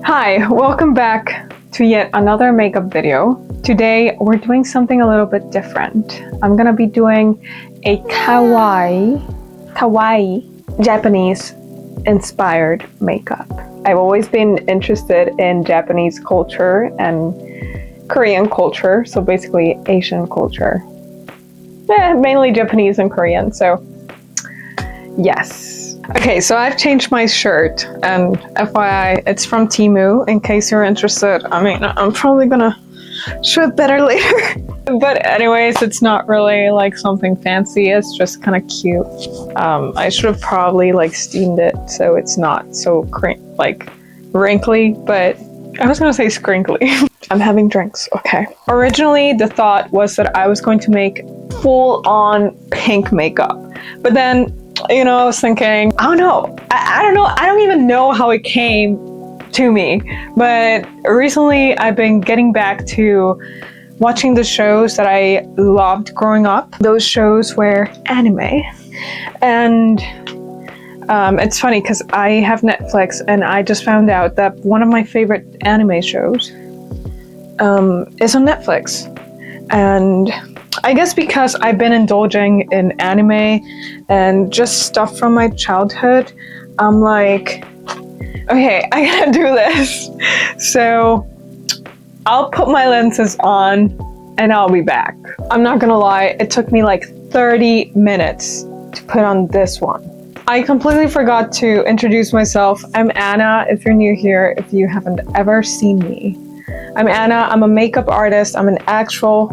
Hi, welcome back to yet another makeup video. Today we're doing something a little bit different. I'm gonna be doing a kawaii Japanese inspired makeup. I've always been interested in Japanese culture and Korean culture, so basically Asian culture. Mainly Japanese and Korean, so yes. Okay, so I've changed my shirt, and FYI, it's from Temu, in case you're interested. I mean, I'm probably gonna show it better later. But anyways, it's not really like something fancy, it's just kind of cute. I should have probably like steamed it so it's not so wrinkly, but I was gonna say scrinkly. I'm having drinks, okay. Originally, the thought was that I was going to make full-on pink makeup, but then I was thinking, I don't know. I don't even know how it came to me. But recently I've been getting back to watching the shows that I loved growing up. Those shows were anime. And it's funny because I have Netflix and I just found out that one of my favorite anime shows is on Netflix. And I guess because I've been indulging in anime and just stuff from my childhood, I'm like, okay, I gotta do this. So I'll put my lenses on and I'll be back. I'm not gonna lie, it took me like 30 minutes to put on this one. I completely forgot to introduce myself. I'm Anna, if you're new here, if you haven't ever seen me. I'm Anna, I'm a makeup artist. I'm an actual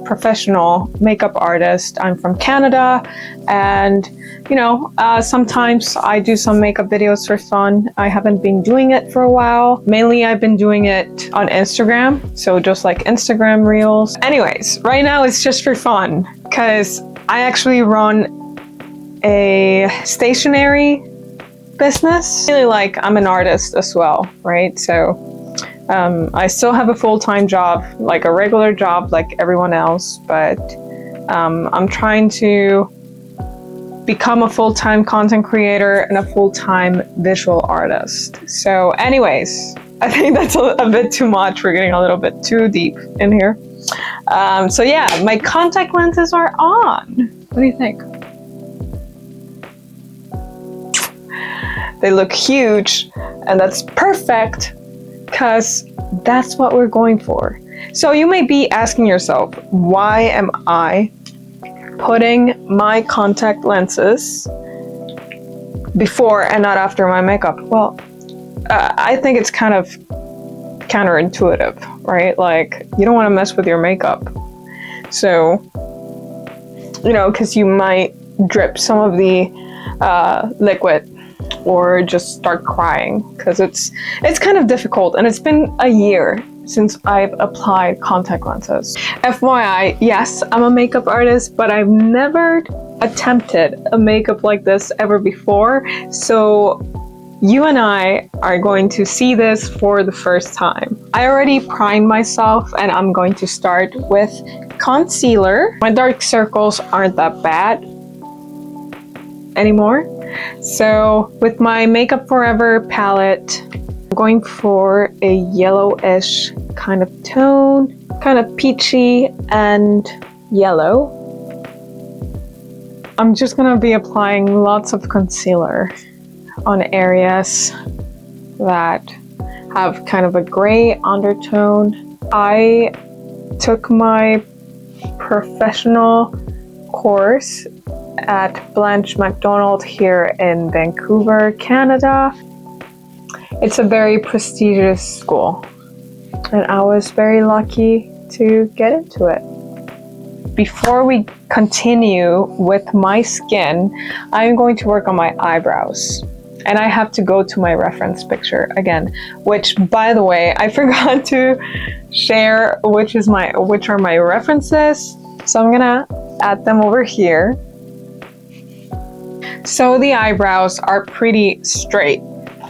professional makeup artist. I'm from Canada, and sometimes I do some makeup videos for fun. I haven't been doing it for a while. Mainly I've been doing it on Instagram, so just like Instagram Reels. Anyways, right now it's just for fun because I actually run a stationery business. I'm an artist as well, right? So I still have a full-time job, like a regular job like everyone else, but I'm trying to become a full-time content creator and a full-time visual artist. So anyways, I think that's a bit too much. We're getting a little bit too deep in here. So yeah, my contact lenses are on. What do you think? They look huge, and that's perfect, because that's what we're going for. So you may be asking yourself, why am I putting my contact lenses before and not after my makeup? Well, I think it's kind of counterintuitive, right? Like, you don't want to mess with your makeup. So, because you might drip some of the liquid or just start crying, because it's kind of difficult, and it's been a year since I've applied contact lenses. FYI, yes, I'm a makeup artist, but I've never attempted a makeup like this ever before, so you and I are going to see this for the first time. I already primed myself, and I'm going to start with concealer. My dark circles aren't that bad anymore. So with my Makeup Forever palette, I'm going for a yellowish kind of tone, kind of peachy and yellow. I'm just gonna be applying lots of concealer on areas that have kind of a gray undertone. I took my professional course at Blanche Macdonald here in Vancouver, Canada. It's a very prestigious school, and I was very lucky to get into it. Before we continue with my skin, I'm going to work on my eyebrows. And I have to go to my reference picture again, which, by the way, I forgot to share which are my references. So I'm gonna add them over here. So the eyebrows are pretty straight.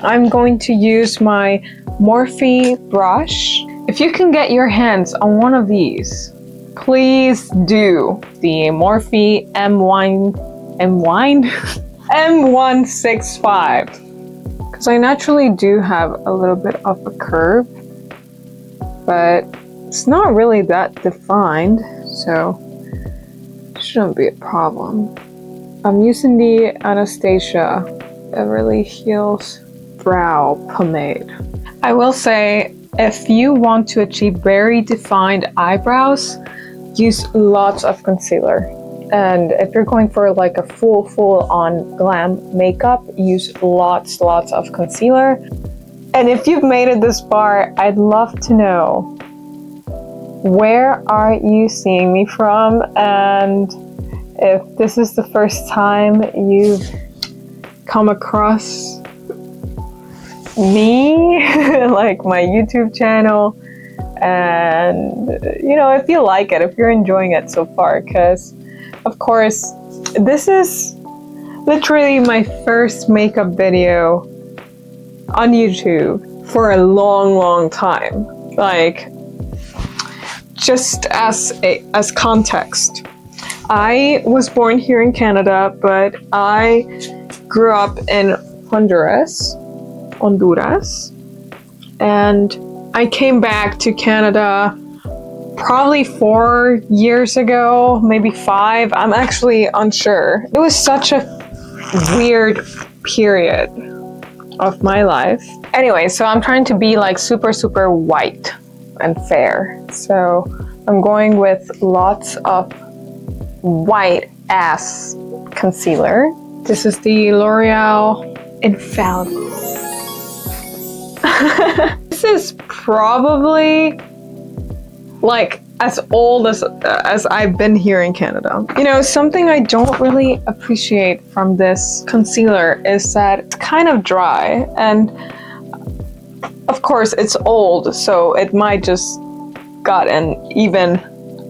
I'm going to use my Morphe brush. If you can get your hands on one of these, please do. The Morphe M165. because I naturally do have a little bit of a curve, but it's not really that defined, so it shouldn't be a problem. I'm using the Anastasia Beverly Hills Brow Pomade. I will say, if you want to achieve very defined eyebrows, use lots of concealer. And if you're going for like a full on glam makeup, use lots of concealer. And if you've made it this far, I'd love to know, where are you seeing me from? And if this is the first time you've come across me, like my YouTube channel, and you know, if you like it, if you're enjoying it so far, because of course this is literally my first makeup video on YouTube for a long time. Like, just as context, I was born here in Canada, but I grew up in Honduras, and I came back to Canada probably 4 years ago, maybe 5. I'm actually unsure. It was such a weird period of my life. Anyway, so I'm trying to be like super white and fair. So I'm going with lots of white ass concealer. This is the L'Oreal Infallible. This is probably like as old as I've been here in Canada. You know, something I don't really appreciate from this concealer is that it's kind of dry, and of course it's old, so it might just gotten even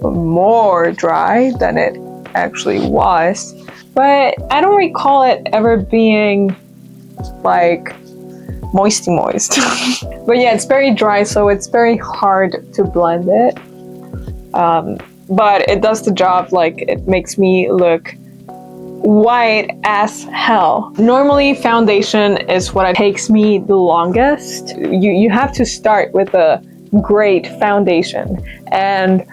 more dry than it actually was. But I don't recall it ever being like moist. But yeah, it's very dry, so it's very hard to blend it. But it does the job. Like, it makes me look white as hell. Normally foundation is what takes me the longest. You have to start with a great foundation, and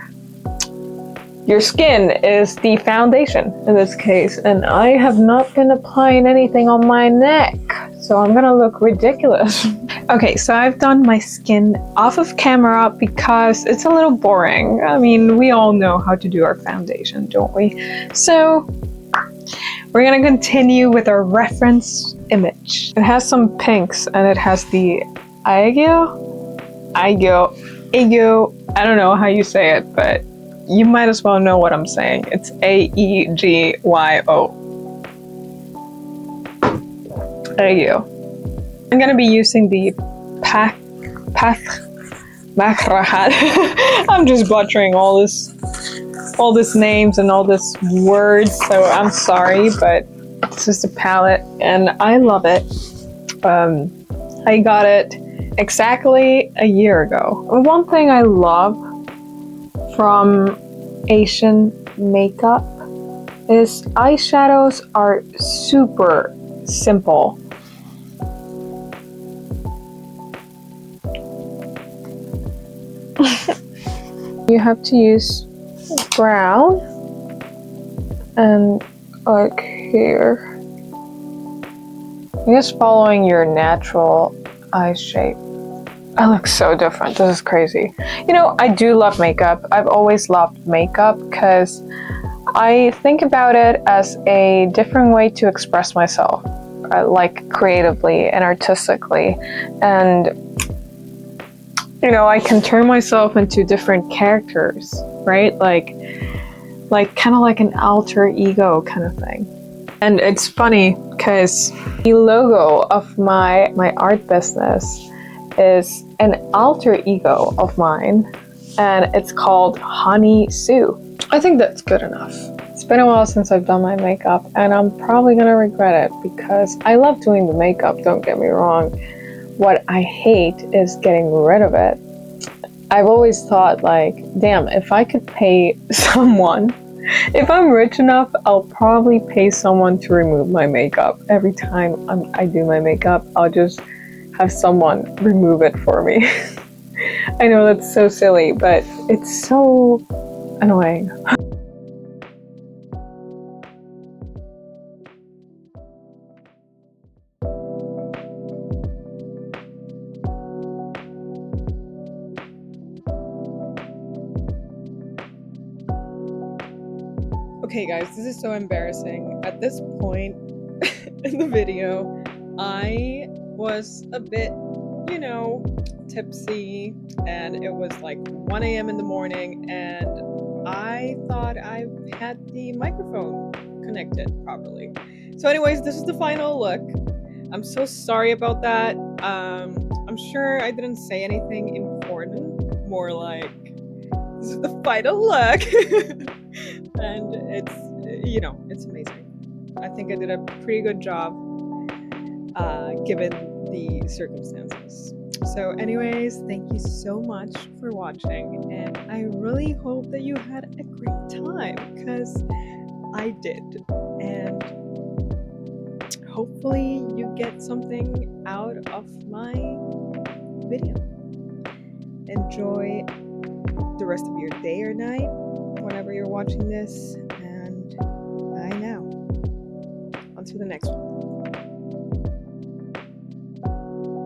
your skin is the foundation in this case, and I have not been applying anything on my neck, so I'm gonna look ridiculous. Okay, so I've done my skin off of camera because it's a little boring. I mean, we all know how to do our foundation, don't we? So we're gonna continue with our reference image. It has some pinks, and it has the Aegyo. I don't know how you say it, but you might as well know what I'm saying. It's AEGYO. Aegyo. I'm gonna be using the Path Makrahat. I'm just butchering all this names and all this words, so I'm sorry, but it's just a palette, and I love it. I got it exactly a year ago. One thing I love from Asian makeup is eyeshadows are super simple. You have to use brown and like here. I guess following your natural eye shape. I look so different. This is crazy. You know, I do love makeup. I've always loved makeup because I think about it as a different way to express myself, like creatively and artistically. And, you know, I can turn myself into different characters, right? Like kind of like an alter ego kind of thing. And it's funny because the logo of my art business is an alter ego of mine, and it's called Honey Sue. I think that's good enough. It's been a while since I've done my makeup, and I'm probably gonna regret it because I love doing the makeup, don't get me wrong. What I hate is getting rid of it. I've always thought, like, damn, if I could pay someone If I'm rich enough, I'll probably pay someone to remove my makeup. Every time I do my makeup, I'll just have someone remove it for me. I know that's so silly, but it's so annoying. Okay guys, this is so embarrassing. At this point in the video, I was a bit, tipsy, and it was like 1 a.m. in the morning, and I thought I had the microphone connected properly. So anyways, this is the final look. I'm so sorry about that. I'm sure I didn't say anything important, more like this is the final look. And it's amazing. I think I did a pretty good job given the circumstances. So anyways, thank you so much for watching, and I really hope that you had a great time, because I did. And hopefully you get something out of my video. Enjoy the rest of your day or night whenever you're watching this, and bye now. On to the next one.